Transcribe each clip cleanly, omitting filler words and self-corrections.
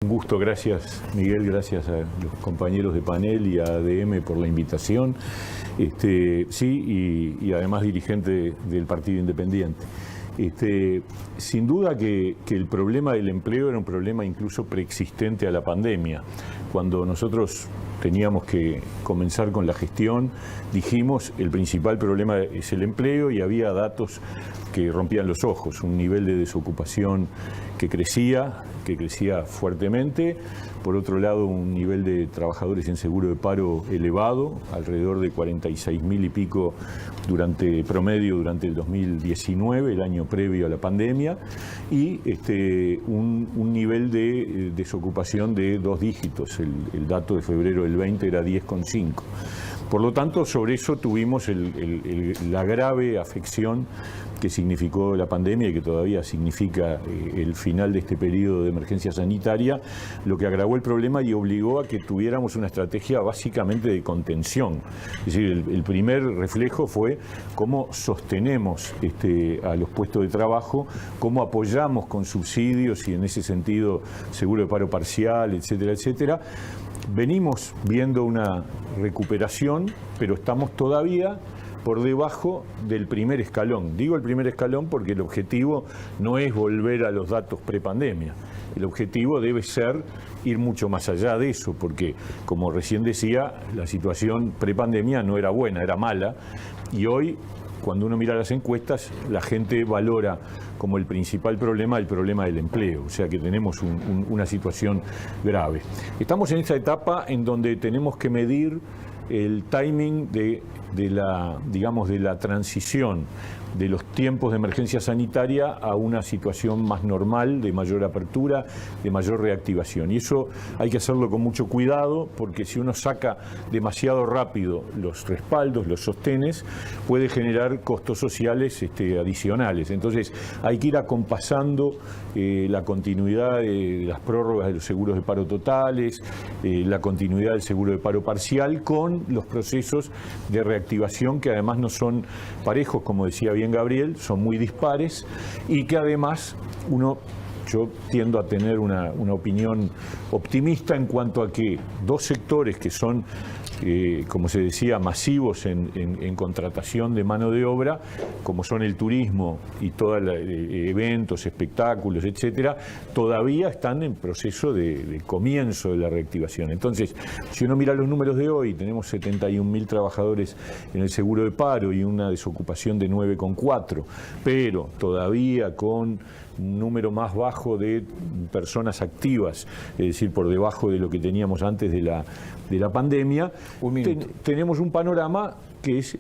Un gusto, gracias Miguel, gracias a los compañeros de panel y a ADM por la invitación. Y además dirigente del Partido Independiente. Sin duda que el problema del empleo era un problema incluso preexistente a la pandemia. Cuando nosotros teníamos que comenzar con la gestión, dijimos el principal problema es el empleo y había datos que rompían los ojos, un nivel de desocupación que crecía fuertemente, por otro lado un nivel de trabajadores en seguro de paro elevado, alrededor de 46.000 y pico promedio durante el 2019, el año previo a la pandemia, y un nivel de desocupación de 2 dígitos, el dato de febrero del 20 era 10,5. Por lo tanto, sobre eso tuvimos la grave afección que significó la pandemia y que todavía significa el final de este periodo de emergencia sanitaria, lo que agravó el problema y obligó a que tuviéramos una estrategia básicamente de contención. Es decir, el primer reflejo fue cómo sostenemos a los puestos de trabajo, cómo apoyamos con subsidios y en ese sentido seguro de paro parcial, etcétera, etcétera. Venimos viendo una recuperación, pero estamos todavía por debajo del primer escalón. Digo el primer escalón porque el objetivo no es volver a los datos prepandemia. El objetivo debe ser ir mucho más allá de eso, porque, como recién decía, la situación prepandemia no era buena, era mala, y hoy, cuando uno mira las encuestas, la gente valora como el principal problema el problema del empleo, o sea que tenemos una situación grave. Estamos en esta etapa en donde tenemos que medir el timing de la transición de los tiempos de emergencia sanitaria a una situación más normal, de mayor apertura, de mayor reactivación. Y eso hay que hacerlo con mucho cuidado, porque si uno saca demasiado rápido los respaldos, los sostenes, puede generar costos sociales adicionales. Entonces hay que ir acompasando la continuidad de las prórrogas de los seguros de paro totales, la continuidad del seguro de paro parcial, con los procesos de reactivación que además no son parejos, como decía bien Gabriel, son muy dispares y que además yo tiendo a tener una opinión optimista en cuanto a que 2 sectores que son, como se decía, masivos en contratación de mano de obra, como son el turismo y todos los eventos, espectáculos, etcétera, todavía están en proceso de comienzo de la reactivación. Entonces, si uno mira los números de hoy, tenemos 71.000 trabajadores en el seguro de paro y una desocupación de 9,4, pero todavía con un número más bajo de personas activas, es decir, por debajo de lo que teníamos antes de la pandemia, tenemos un panorama que es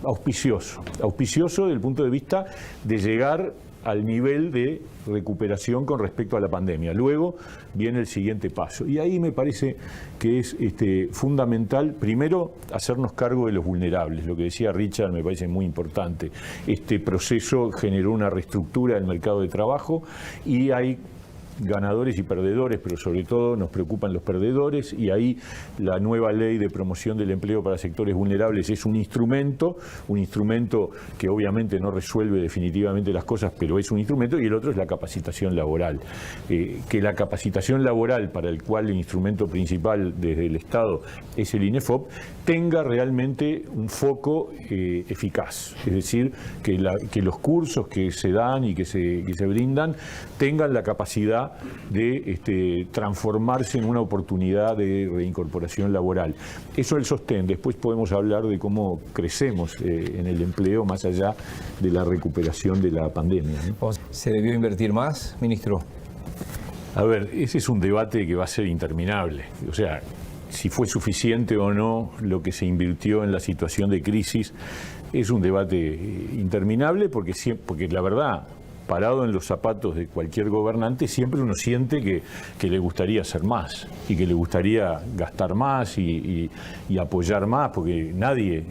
auspicioso desde el punto de vista de llegar al nivel de recuperación con respecto a la pandemia. Luego viene el siguiente paso. Y ahí me parece que es fundamental, primero, hacernos cargo de los vulnerables. Lo que decía Richard me parece muy importante. Este proceso generó una reestructura del mercado de trabajo y hay ganadores y perdedores, pero sobre todo nos preocupan los perdedores, y ahí la nueva ley de promoción del empleo para sectores vulnerables es un instrumento que obviamente no resuelve definitivamente las cosas, pero es un instrumento, y el otro es la capacitación laboral. Que la capacitación laboral, para el cual el instrumento principal desde el Estado es el INEFOP, tenga realmente un foco eficaz, es decir, que los cursos que se dan y que se brindan tengan la capacidad de transformarse en una oportunidad de reincorporación laboral. Eso es el sostén. Después podemos hablar de cómo crecemos en el empleo más allá de la recuperación de la pandemia, ¿no? ¿Se debió invertir más, ministro? A ver, ese es un debate que va a ser interminable. O sea, si fue suficiente o no lo que se invirtió en la situación de crisis, es un debate interminable porque la verdad, parado en los zapatos de cualquier gobernante, siempre uno siente que le gustaría hacer más y que le gustaría gastar más y apoyar más, porque nadie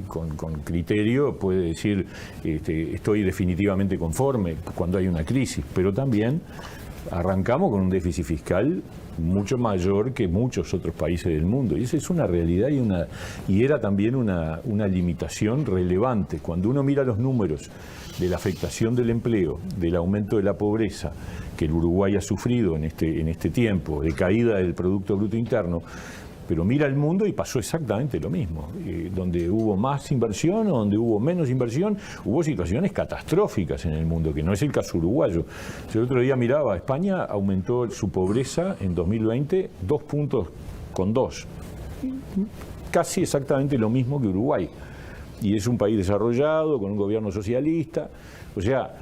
con criterio puede decir estoy definitivamente conforme cuando hay una crisis, pero también arrancamos con un déficit fiscal mucho mayor que muchos otros países del mundo. Y esa es una realidad y era también una limitación relevante. Cuando uno mira los números de la afectación del empleo, del aumento de la pobreza que el Uruguay ha sufrido en este tiempo, de caída del Producto Bruto Interno, pero mira el mundo y pasó exactamente lo mismo. Donde hubo más inversión o donde hubo menos inversión, hubo situaciones catastróficas en el mundo, que no es el caso uruguayo. Yo el otro día miraba, España aumentó su pobreza en 2020 2 puntos con 2. Casi exactamente lo mismo que Uruguay. Y es un país desarrollado, con un gobierno socialista. O sea,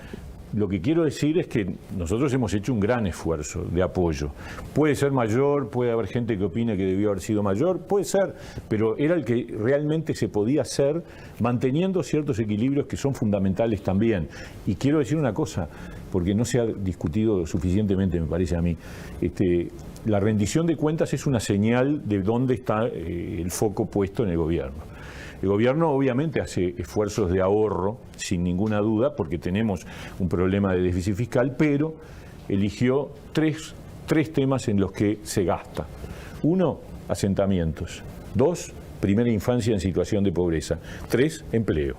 lo que quiero decir es que nosotros hemos hecho un gran esfuerzo de apoyo. Puede ser mayor, puede haber gente que opine que debió haber sido mayor, puede ser, pero era el que realmente se podía hacer manteniendo ciertos equilibrios que son fundamentales también. Y quiero decir una cosa, porque no se ha discutido suficientemente, me parece a mí. La rendición de cuentas es una señal de dónde está el foco puesto en el gobierno. El gobierno obviamente hace esfuerzos de ahorro, sin ninguna duda, porque tenemos un problema de déficit fiscal, pero eligió tres temas en los que se gasta. 1, asentamientos. 2, primera infancia en situación de pobreza. 3, empleo.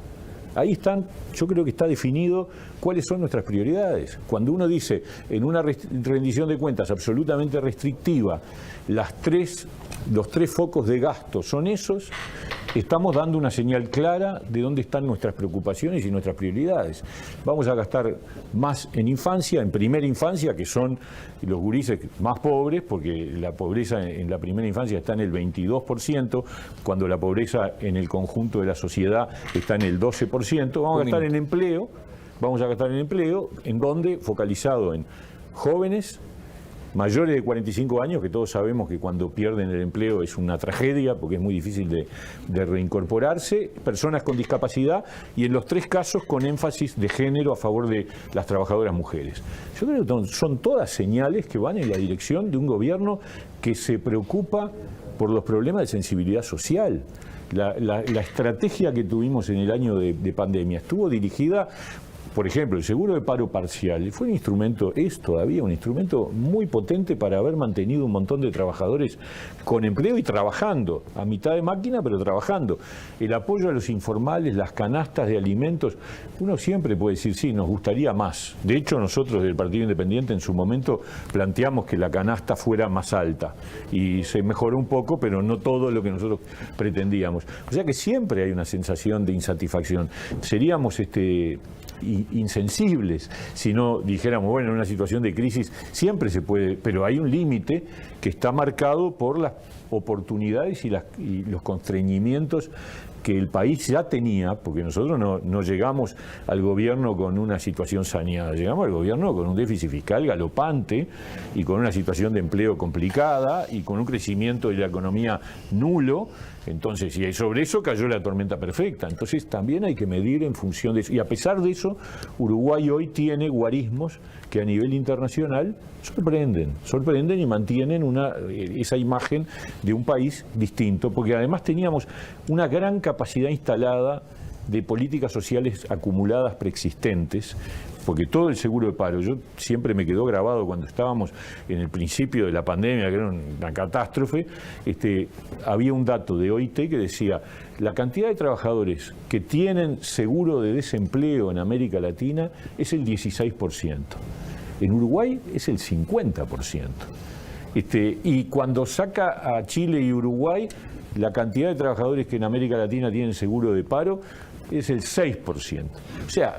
Ahí están, yo creo que está definido cuáles son nuestras prioridades. Cuando uno dice en una rendición de cuentas absolutamente restrictiva, los tres focos de gasto son esos, estamos dando una señal clara de dónde están nuestras preocupaciones y nuestras prioridades. Vamos a gastar más en infancia, en primera infancia, que son los gurises más pobres, porque la pobreza en la primera infancia está en el 22%, cuando la pobreza en el conjunto de la sociedad está en el 12%. Vamos a gastar en empleo, en donde focalizado en jóvenes, mayores de 45 años, que todos sabemos que cuando pierden el empleo es una tragedia porque es muy difícil de reincorporarse, personas con discapacidad y en los 3 casos con énfasis de género a favor de las trabajadoras mujeres. Yo creo que son todas señales que van en la dirección de un gobierno que se preocupa por los problemas de sensibilidad social. La estrategia que tuvimos en el año de pandemia estuvo dirigida. Por ejemplo, el seguro de paro parcial es todavía un instrumento muy potente para haber mantenido un montón de trabajadores con empleo y trabajando, a mitad de máquina, pero trabajando. El apoyo a los informales, las canastas de alimentos, uno siempre puede decir, sí, nos gustaría más. De hecho, nosotros del Partido Independiente en su momento planteamos que la canasta fuera más alta y se mejoró un poco, pero no todo lo que nosotros pretendíamos. O sea que siempre hay una sensación de insatisfacción. Seríamos insensibles si no dijéramos, bueno, en una situación de crisis siempre se puede, pero hay un límite que está marcado por las oportunidades y los constreñimientos que el país ya tenía, porque nosotros no llegamos al gobierno con una situación saneada, llegamos al gobierno con un déficit fiscal galopante y con una situación de empleo complicada y con un crecimiento de la economía nulo. Entonces, y sobre eso cayó la tormenta perfecta. Entonces también hay que medir en función de eso. Y a pesar de eso, Uruguay hoy tiene guarismos que a nivel internacional sorprenden y mantienen esa imagen de un país distinto, porque además teníamos una gran capacidad instalada de políticas sociales acumuladas preexistentes, porque todo el seguro de paro, yo siempre me quedó grabado cuando estábamos en el principio de la pandemia, que era una catástrofe, había un dato de OIT que decía, la cantidad de trabajadores que tienen seguro de desempleo en América Latina es el 16%. En Uruguay es el 50%. Y cuando saca a Chile y Uruguay, la cantidad de trabajadores que en América Latina tienen seguro de paro es el 6%. O sea,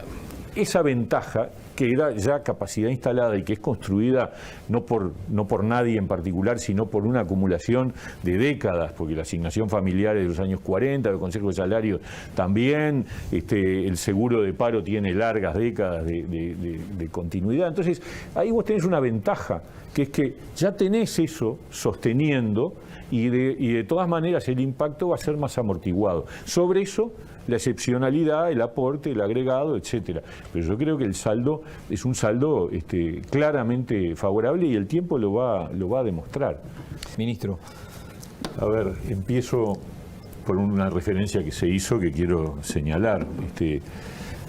esa ventaja que era ya capacidad instalada y que es construida no por nadie en particular, sino por una acumulación de décadas, porque la asignación familiar es de los años 40, el Consejo de Salarios también, el seguro de paro tiene largas décadas de continuidad. Entonces, ahí vos tenés una ventaja, que es que ya tenés eso sosteniendo y de todas maneras el impacto va a ser más amortiguado. Sobre eso, la excepcionalidad, el aporte, el agregado, etcétera. Pero yo creo que el saldo es un saldo claramente favorable y el tiempo lo va a demostrar. Ministro. A ver, empiezo por una referencia que se hizo que quiero señalar.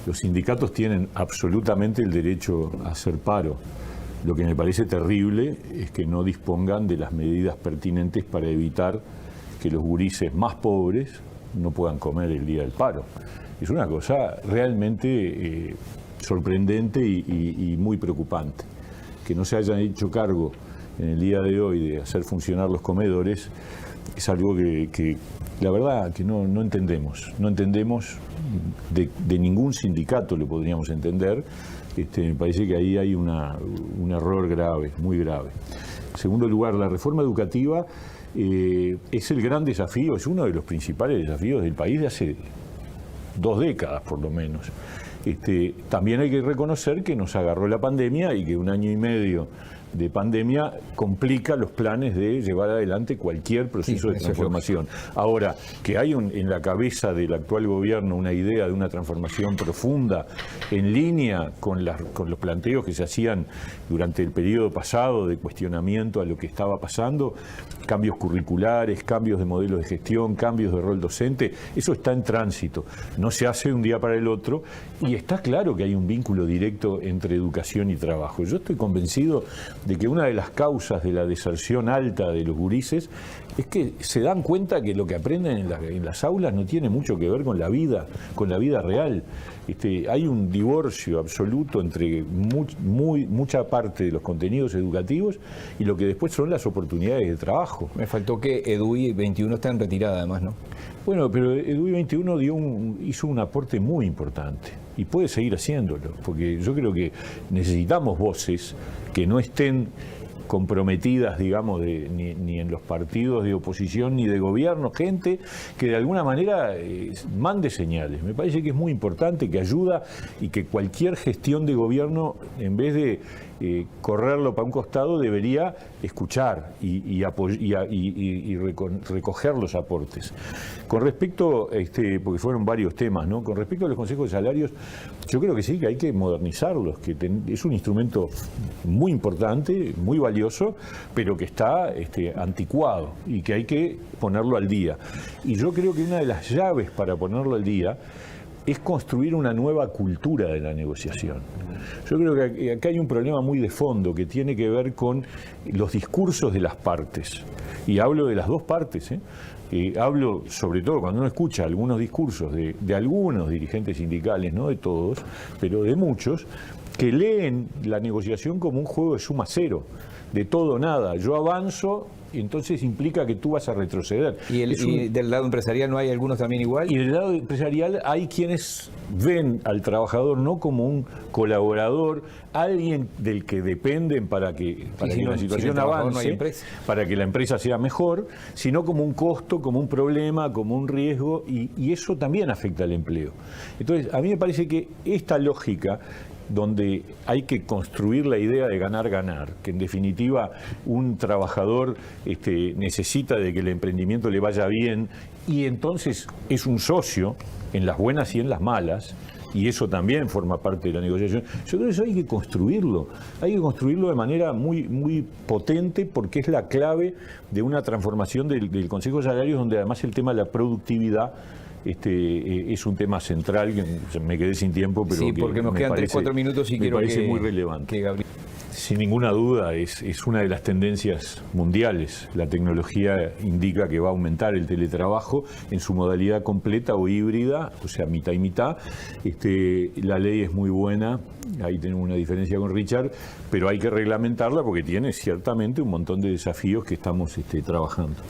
Los sindicatos tienen absolutamente el derecho a hacer paro. Lo que me parece terrible es que no dispongan de las medidas pertinentes para evitar que los gurises más pobres no puedan comer el día del paro. Es una cosa realmente sorprendente y muy preocupante. Que no se hayan hecho cargo en el día de hoy de hacer funcionar los comedores es algo que la verdad que no entendemos. No entendemos, de ningún sindicato lo podríamos entender. Me parece que ahí hay un error grave, muy grave. En segundo lugar, la reforma educativa es el gran desafío, es uno de los principales desafíos del país de hace 2 décadas por lo menos. También hay que reconocer que nos agarró la pandemia y que 1 año y medio de pandemia complica los planes de llevar adelante cualquier proceso de transformación. Ahora, que hay en la cabeza del actual gobierno una idea de una transformación profunda en línea con los planteos que se hacían durante el periodo pasado de cuestionamiento a lo que estaba pasando, cambios curriculares, cambios de modelos de gestión, cambios de rol docente, eso está en tránsito. No se hace de un día para el otro y está claro que hay un vínculo directo entre educación y trabajo. Yo estoy convencido de que una de las causas de la deserción alta de los gurises es que se dan cuenta que lo que aprenden en las aulas no tiene mucho que ver con la vida real. Hay un divorcio absoluto entre mucha parte de los contenidos educativos y lo que después son las oportunidades de trabajo. Me faltó que EDUI 21 está en retirada además, ¿no? Bueno, pero EDUI 21 hizo un aporte muy importante y puede seguir haciéndolo, porque yo creo que necesitamos voces que no estén comprometidas, digamos, ni en los partidos de oposición ni de gobierno, gente que de alguna manera mande señales. Me parece que es muy importante, que ayuda y que cualquier gestión de gobierno, en vez de correrlo para un costado, debería escuchar y recoger los aportes. Con respecto, porque fueron varios temas, ¿no? Con respecto a los consejos de salarios, yo creo que sí, que hay que modernizarlos, que es un instrumento muy importante, muy valioso, pero que está anticuado y que hay que ponerlo al día. Y yo creo que una de las llaves para ponerlo al día es construir una nueva cultura de la negociación. Yo creo que acá hay un problema muy de fondo que tiene que ver con los discursos de las partes. Y hablo de las dos partes, hablo sobre todo cuando uno escucha algunos discursos de algunos dirigentes sindicales, no de todos, pero de muchos, que leen la negociación como un juego de suma cero, de todo o nada. Yo avanzo, y entonces implica que tú vas a retroceder. ¿Y del lado empresarial no hay algunos también igual? Y del lado empresarial hay quienes ven al trabajador no como un colaborador, alguien del que dependen para que la situación avance, para que la empresa sea mejor, sino como un costo, como un problema, como un riesgo, y eso también afecta al empleo. Entonces, a mí me parece que esta lógica donde hay que construir la idea de ganar-ganar, que en definitiva un trabajador necesita de que el emprendimiento le vaya bien y entonces es un socio en las buenas y en las malas, y eso también forma parte de la negociación. Yo creo que eso hay que construirlo de manera muy, muy potente, porque es la clave de una transformación del Consejo de Salarios, donde además el tema de la productividad es un tema central, que me quedé sin tiempo, pero sí, porque nos quedan 3-4 minutos y quiero parece muy relevante. Sin ninguna duda es una de las tendencias mundiales. La tecnología indica que va a aumentar el teletrabajo en su modalidad completa o híbrida, o sea, mitad y mitad. La ley es muy buena, ahí tenemos una diferencia con Richard, pero hay que reglamentarla porque tiene ciertamente un montón de desafíos que estamos trabajando.